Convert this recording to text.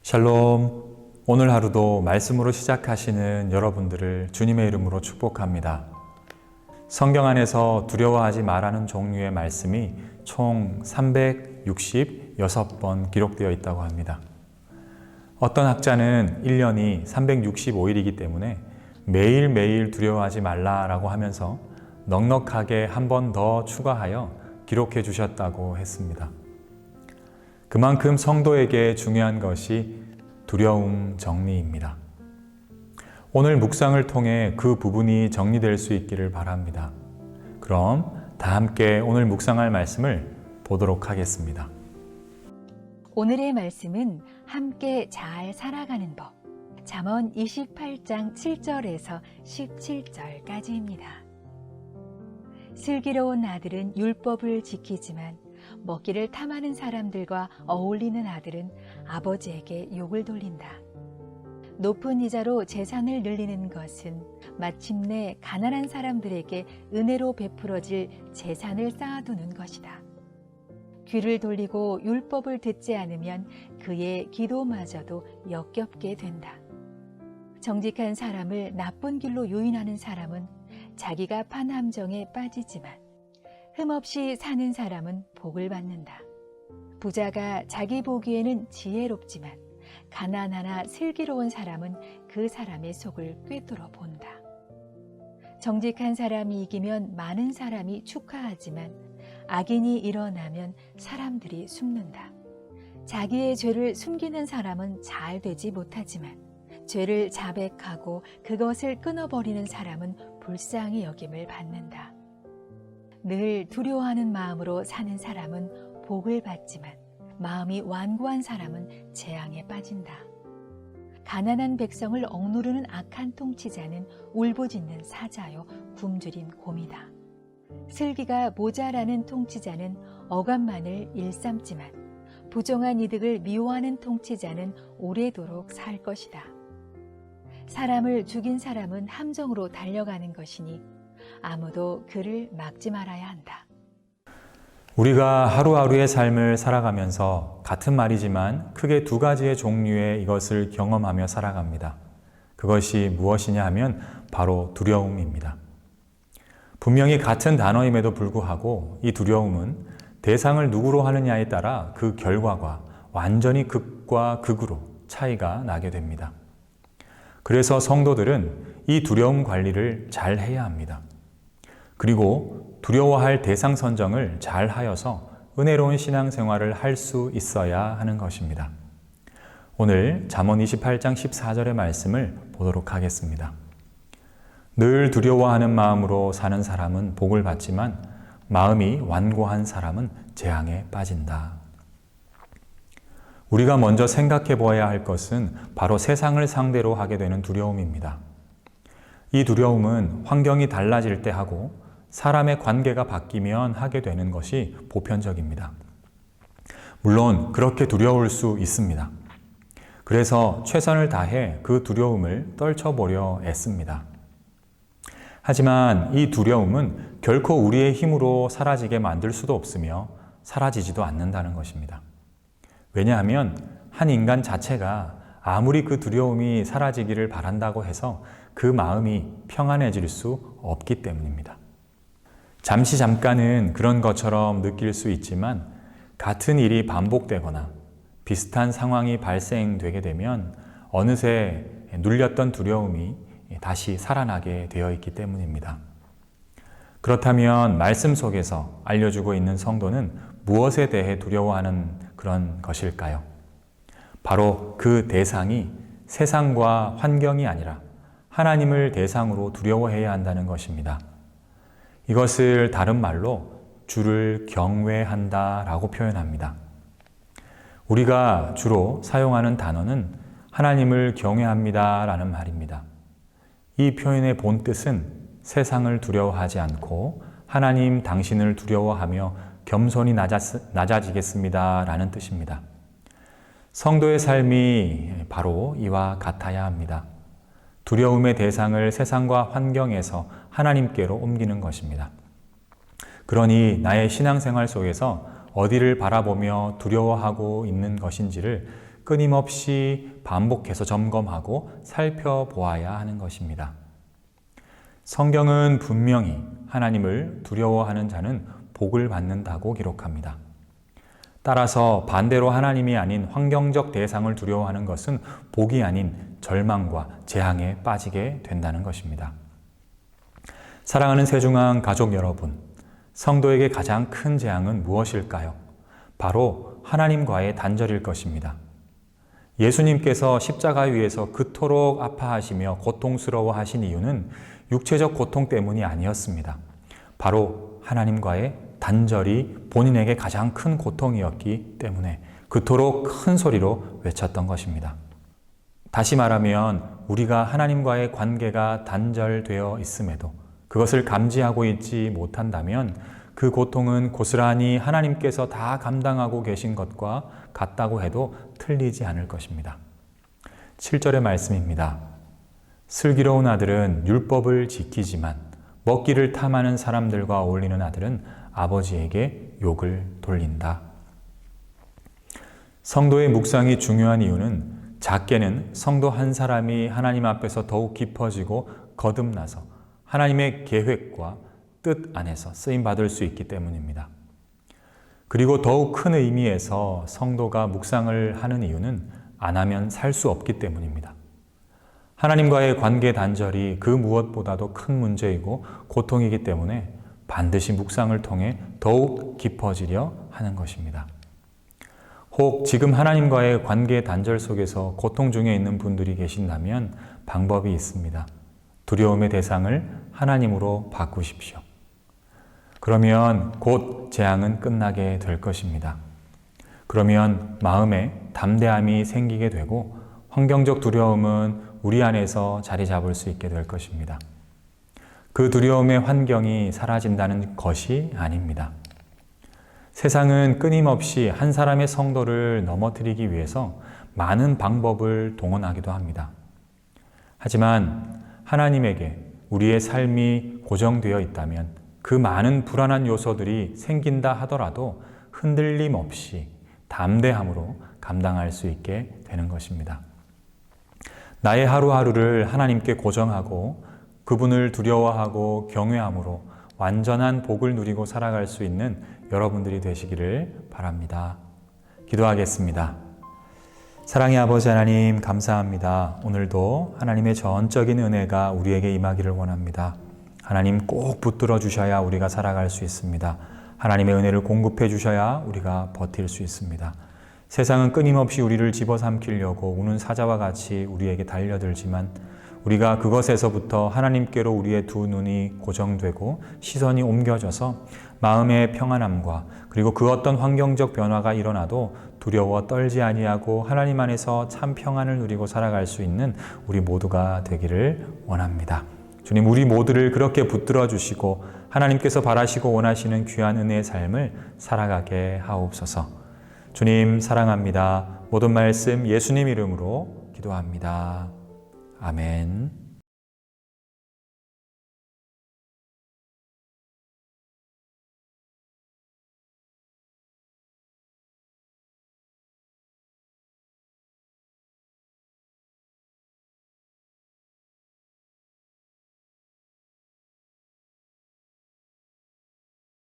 샬롬. 오늘 하루도 말씀으로 시작하시는 여러분들을 주님의 이름으로 축복합니다. 성경 안에서 두려워하지 말라는 종류의 말씀이 총 366번 기록되어 있다고 합니다. 어떤 학자는 1년이 365일이기 때문에 매일매일 두려워하지 말라라고 하면서 넉넉하게 한 번 더 추가하여 기록해 주셨다고 했습니다. 그만큼 성도에게 중요한 것이 두려움 정리입니다. 오늘 묵상을 통해 그 부분이 정리될 수 있기를 바랍니다. 그럼 다 함께 오늘 묵상할 말씀을 보도록 하겠습니다. 오늘의 말씀은 함께 잘 살아가는 법, 잠언 28장 7절에서 17절까지입니다. 슬기로운 아들은 율법을 지키지만 먹기를 탐하는 사람들과 어울리는 아들은 아버지에게 욕을 돌린다. 높은 이자로 재산을 늘리는 것은 마침내 가난한 사람들에게 은혜로 베풀어질 재산을 쌓아두는 것이다. 귀를 돌리고 율법을 듣지 않으면 그의 기도마저도 역겹게 된다. 정직한 사람을 나쁜 길로 유인하는 사람은 자기가 판 함정에 빠지지만 흠없이 사는 사람은 복을 받는다. 부자가 자기 보기에는 지혜롭지만 가난하나 슬기로운 사람은 그 사람의 속을 꿰뚫어 본다. 정직한 사람이 이기면 많은 사람이 축하하지만 악인이 일어나면 사람들이 숨는다. 자기의 죄를 숨기는 사람은 잘 되지 못하지만 죄를 자백하고 그것을 끊어버리는 사람은 불쌍히 여김을 받는다. 늘 두려워하는 마음으로 사는 사람은 복을 받지만 마음이 완고한 사람은 재앙에 빠진다. 가난한 백성을 억누르는 악한 통치자는 울부짖는 사자요 굶주린 곰이다. 슬기가 모자라는 통치자는 억압만을 일삼지만 부정한 이득을 미워하는 통치자는 오래도록 살 것이다. 사람을 죽인 사람은 함정으로 달려가는 것이니 아무도 그를 막지 말아야 한다. 우리가 하루하루의 삶을 살아가면서 같은 말이지만 크게 두 가지의 종류의 이것을 경험하며 살아갑니다. 그것이 무엇이냐 하면 바로 두려움입니다. 분명히 같은 단어임에도 불구하고 이 두려움은 대상을 누구로 하느냐에 따라 그 결과가 완전히 극과 극으로 차이가 나게 됩니다. 그래서 성도들은 이 두려움 관리를 잘 해야 합니다. 그리고 두려워할 대상 선정을 잘 하여서 은혜로운 신앙생활을 할 수 있어야 하는 것입니다. 오늘 잠언 28장 14절의 말씀을 보도록 하겠습니다. 늘 두려워하는 마음으로 사는 사람은 복을 받지만 마음이 완고한 사람은 재앙에 빠진다. 우리가 먼저 생각해 보아야 할 것은 바로 세상을 상대로 하게 되는 두려움입니다. 이 두려움은 환경이 달라질 때 하고 사람의 관계가 바뀌면 하게 되는 것이 보편적입니다. 물론 그렇게 두려울 수 있습니다. 그래서 최선을 다해 그 두려움을 떨쳐보려 애씁니다. 하지만 이 두려움은 결코 우리의 힘으로 사라지게 만들 수도 없으며 사라지지도 않는다는 것입니다. 왜냐하면 한 인간 자체가 아무리 그 두려움이 사라지기를 바란다고 해서 그 마음이 평안해질 수 없기 때문입니다. 잠깐은 그런 것처럼 느낄 수 있지만 같은 일이 반복되거나 비슷한 상황이 발생되게 되면 어느새 눌렸던 두려움이 다시 살아나게 되어 있기 때문입니다. 그렇다면 말씀 속에서 알려주고 있는 성도는 무엇에 대해 두려워하는 그런 것일까요? 바로 그 대상이 세상과 환경이 아니라 하나님을 대상으로 두려워해야 한다는 것입니다. 이것을 다른 말로 주를 경외한다라고 표현합니다. 우리가 주로 사용하는 단어는 하나님을 경외합니다라는 말입니다. 이 표현의 본 뜻은 세상을 두려워하지 않고 하나님 당신을 두려워하며 겸손히 낮아지겠습니다라는 뜻입니다. 성도의 삶이 바로 이와 같아야 합니다. 두려움의 대상을 세상과 환경에서 하나님께로 옮기는 것입니다. 그러니 나의 신앙생활 속에서 어디를 바라보며 두려워하고 있는 것인지를 끊임없이 반복해서 점검하고 살펴보아야 하는 것입니다. 성경은 분명히 하나님을 두려워하는 자는 복을 받는다고 기록합니다. 따라서 반대로 하나님이 아닌 환경적 대상을 두려워하는 것은 복이 아닌 절망과 재앙에 빠지게 된다는 것입니다. 사랑하는 세중앙 가족 여러분, 성도에게 가장 큰 재앙은 무엇일까요? 바로 하나님과의 단절일 것입니다. 예수님께서 십자가 위에서 그토록 아파하시며 고통스러워하신 이유는 육체적 고통 때문이 아니었습니다. 바로 하나님과의 단절이 본인에게 가장 큰 고통이었기 때문에 그토록 큰 소리로 외쳤던 것입니다. 다시 말하면 우리가 하나님과의 관계가 단절되어 있음에도 그것을 감지하고 있지 못한다면 그 고통은 고스란히 하나님께서 다 감당하고 계신 것과 같다고 해도 틀리지 않을 것입니다. 7절의 말씀입니다. 슬기로운 아들은 율법을 지키지만 먹기를 탐하는 사람들과 어울리는 아들은 아버지에게 욕을 돌린다. 성도의 묵상이 중요한 이유는 작게는 성도 한 사람이 하나님 앞에서 더욱 깊어지고 거듭나서 하나님의 계획과 뜻 안에서 쓰임받을 수 있기 때문입니다. 그리고 더욱 큰 의미에서 성도가 묵상을 하는 이유는 안 하면 살 수 없기 때문입니다. 하나님과의 관계 단절이 그 무엇보다도 큰 문제이고 고통이기 때문에 반드시 묵상을 통해 더욱 깊어지려 하는 것입니다. 혹 지금 하나님과의 관계 단절 속에서 고통 중에 있는 분들이 계신다면 방법이 있습니다. 두려움의 대상을 하나님으로 바꾸십시오. 그러면 곧 재앙은 끝나게 될 것입니다. 그러면 마음에 담대함이 생기게 되고 환경적 두려움은 우리 안에서 자리 잡을 수 있게 될 것입니다. 그 두려움의 환경이 사라진다는 것이 아닙니다. 세상은 끊임없이 한 사람의 성도를 넘어뜨리기 위해서 많은 방법을 동원하기도 합니다. 하지만 하나님에게 우리의 삶이 고정되어 있다면 그 많은 불안한 요소들이 생긴다 하더라도 흔들림 없이 담대함으로 감당할 수 있게 되는 것입니다. 나의 하루하루를 하나님께 고정하고 그분을 두려워하고 경외함으로 완전한 복을 누리고 살아갈 수 있는 여러분들이 되시기를 바랍니다. 기도하겠습니다. 사랑의 아버지 하나님 감사합니다. 오늘도 하나님의 전적인 은혜가 우리에게 임하기를 원합니다. 하나님 꼭 붙들어 주셔야 우리가 살아갈 수 있습니다. 하나님의 은혜를 공급해 주셔야 우리가 버틸 수 있습니다. 세상은 끊임없이 우리를 집어삼키려고 우는 사자와 같이 우리에게 달려들지만 우리가 그것에서부터 하나님께로 우리의 두 눈이 고정되고 시선이 옮겨져서 마음의 평안함과 그리고 그 어떤 환경적 변화가 일어나도 두려워 떨지 아니하고 하나님 안에서 참 평안을 누리고 살아갈 수 있는 우리 모두가 되기를 원합니다. 주님, 우리 모두를 그렇게 붙들어 주시고 하나님께서 바라시고 원하시는 귀한 은혜의 삶을 살아가게 하옵소서. 주님 사랑합니다. 모든 말씀 예수님 이름으로 기도합니다. 아멘.